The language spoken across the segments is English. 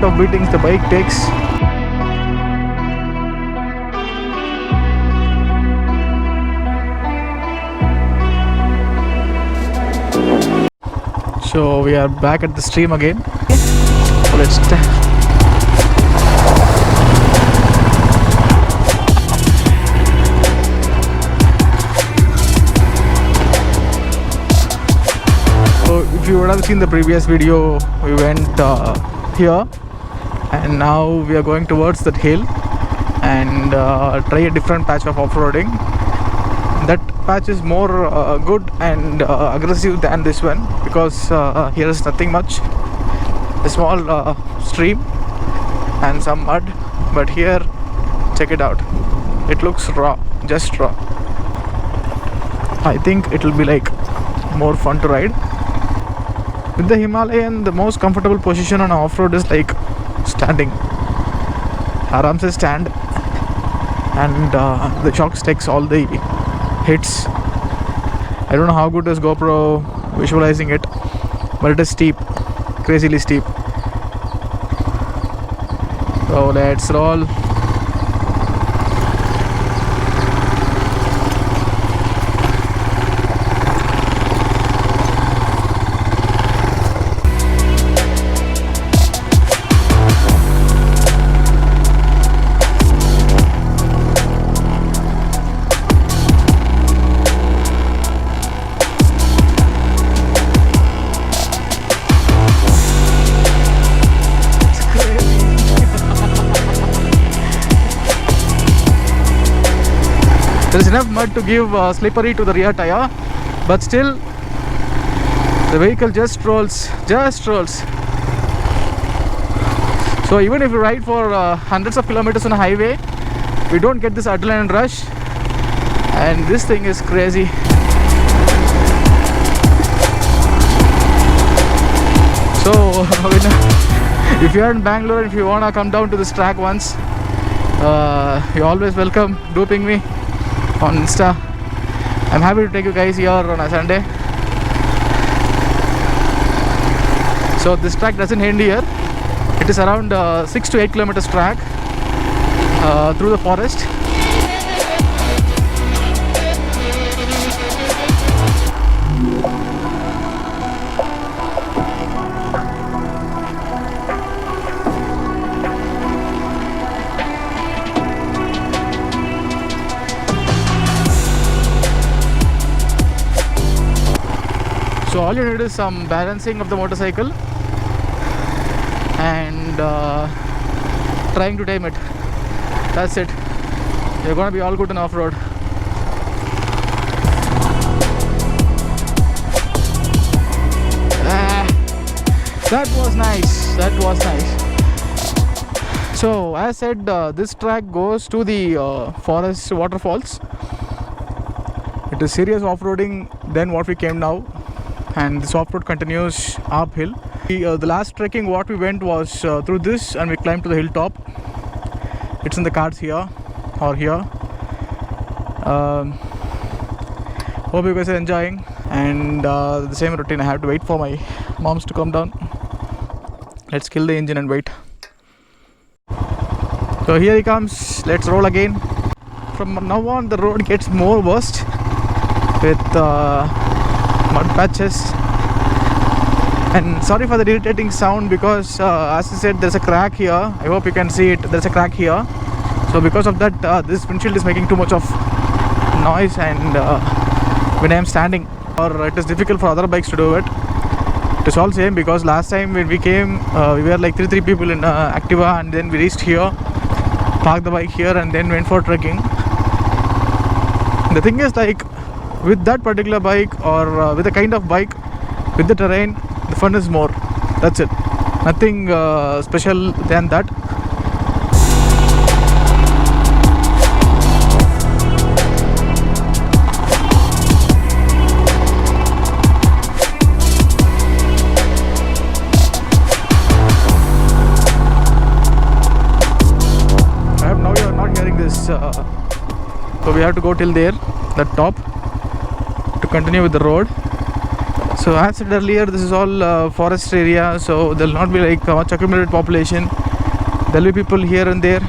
amount of beatings the bike takes. So we are back at the stream again. So let's So if you would have seen the previous video, we went here, and now we are going towards that hill and try a different patch of off-roading. That patch is more good and aggressive than this one, because here is nothing much, a small stream and some mud, but here, check it out, it looks raw, just raw. I think it will be like more fun to ride. With the Himalayan, the most comfortable position on off-road is like standing. Aram se stand, and the shocks takes all the hits. I don't know how good is GoPro visualizing it, but it is steep, crazily steep. So let's roll. There is enough mud to give slippery to the rear tire, but still the vehicle just rolls. So even if you ride for hundreds of kilometers on a highway, we don't get this adrenaline rush, and this thing is crazy. So if you are in Bangalore, if you wanna come down to this track once, you're always welcome. Do ping me on Insta. I'm happy to take you guys here on a Sunday. So this track doesn't end here. It is around 6 to 8 kilometers track through the forest. So all you need is some balancing of the motorcycle and trying to tame it. That's it. You're gonna be all good in off-road. That was nice. So as said, this track goes to the forest waterfalls. It is serious off-roading than what we came now, and this off-road continues uphill. The last trekking what we went was through this, and we climbed to the hilltop. It's in the cards here or here. Hope you guys are enjoying, and the same routine. I have to wait for my moms to come down. Let's kill the engine and wait. So here he comes. Let's roll again. From now on the road gets more worst with mud patches, and sorry for the irritating sound, because as I said, there's a crack here. I hope you can see it. There's a crack here, so because of that this windshield is making too much of noise, and when I am standing, or it is difficult for other bikes to do it. It is all same, because last time when we came, we were like three people in Activa, and then we reached here, parked the bike here, and then went for trekking. The thing is, like, with that particular bike, or with a kind of bike, with the terrain, the fun is more. That's it. Nothing special than that. Now you are not hearing this, so we have to go till there, that top, to continue with the road. So as said earlier, this is all forest area, so there will not be like much accumulated population. There will be people here and there.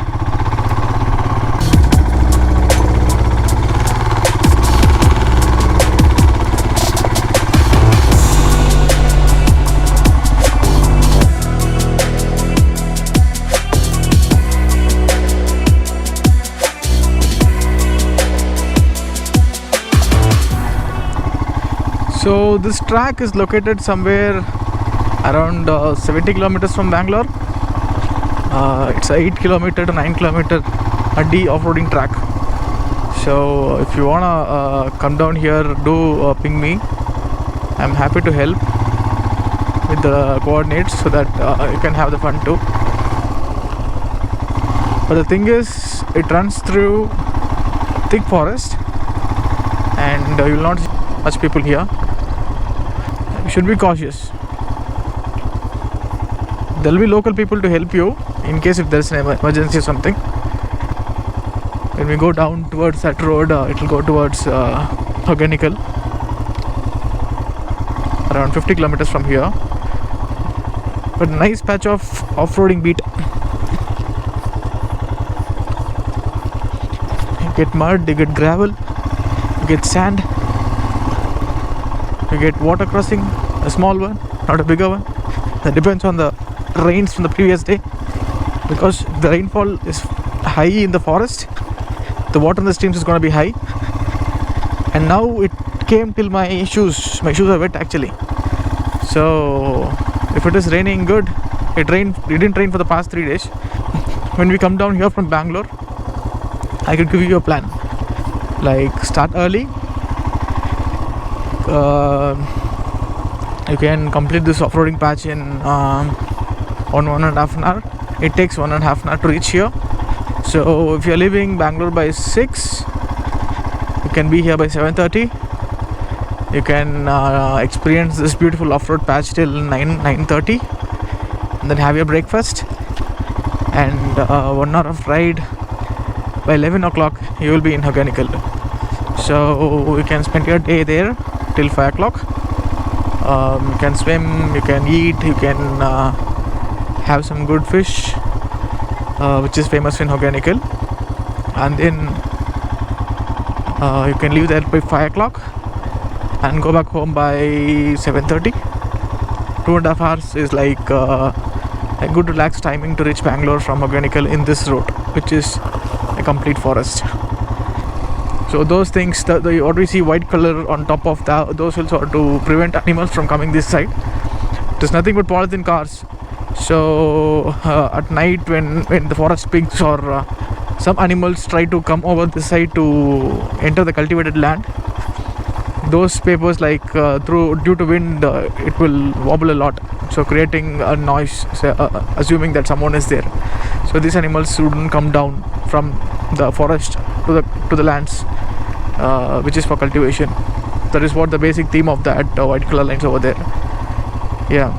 So this track is located somewhere around 70 kilometers from Bangalore. It's a 8 kilometer to 9 kilometer addi off-roading track. So if you wanna come down here, do ping me. I'm happy to help with the coordinates so that you can have the fun too. But the thing is, it runs through thick forest, and you will not see much people here. You should be cautious. There will be local people to help you in case if there's an emergency or something. When we go down towards that road, it will go towards Organical, around 50 kilometers from here. But nice patch of off-roading beat. You get mud, you get gravel, you get sand, you get water crossing, a small one, not a bigger one. That depends on the rains from the previous day, because the rainfall is high in the forest, the water in the streams is going to be high. And now it came till my shoes are wet actually. So if it is raining good, it didn't rain for the past 3 days. When we come down here from Bangalore, I could give you a plan, like start early. You can complete this off-roading patch in 1.5 hour. It takes 1.5 hour to reach here. So if you're leaving Bangalore by 6, you can be here by 7:30. You can experience this beautiful off-road patch till 9:30, and then have your breakfast and 1 hour of ride. By 11 o'clock you will be in Organical. So you can spend your day there till 5 o'clock. You can swim, you can eat, you can have some good fish, which is famous in Organical, and then you can leave there by 5 o'clock and go back home by 7:30. 2.5 hours is like a good relaxed timing to reach Bangalore from Organical in this road, which is a complete forest. So those things, what we see white color on top of those hills are to prevent animals from coming this side. There's nothing but polythene cars. So at night when the forest pigs or some animals try to come over this side to enter the cultivated land, those papers due to wind, it will wobble a lot, so creating a noise, assuming that someone is there. So these animals shouldn't come down from the forest to the lands, which is for cultivation. That is what the basic theme of that white color lines over there. Yeah.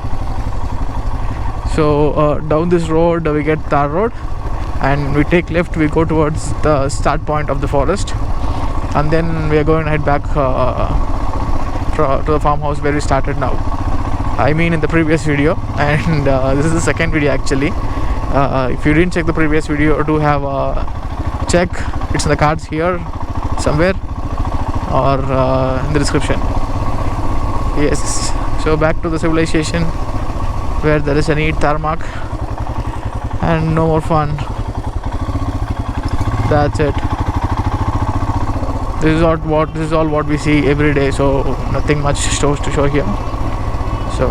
So down this road we get tar road, and we take left, we go towards the start point of the forest, and then we are going to head back to the farmhouse where we started now. I mean in the previous video, and this is the second video actually. If you didn't check the previous video, do have a check. It's in the cards here somewhere, or in the description. Yes, so back to the civilization where there is a neat tarmac and no more fun. That's it. This is all what we see every day, so nothing much shows to show here. So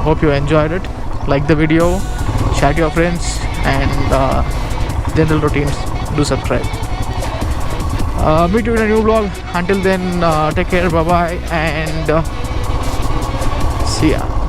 hope you enjoyed it. Like the video, share to your friends, and general routines, do subscribe. Meet you in a new vlog. Until then, take care, bye bye, and see ya.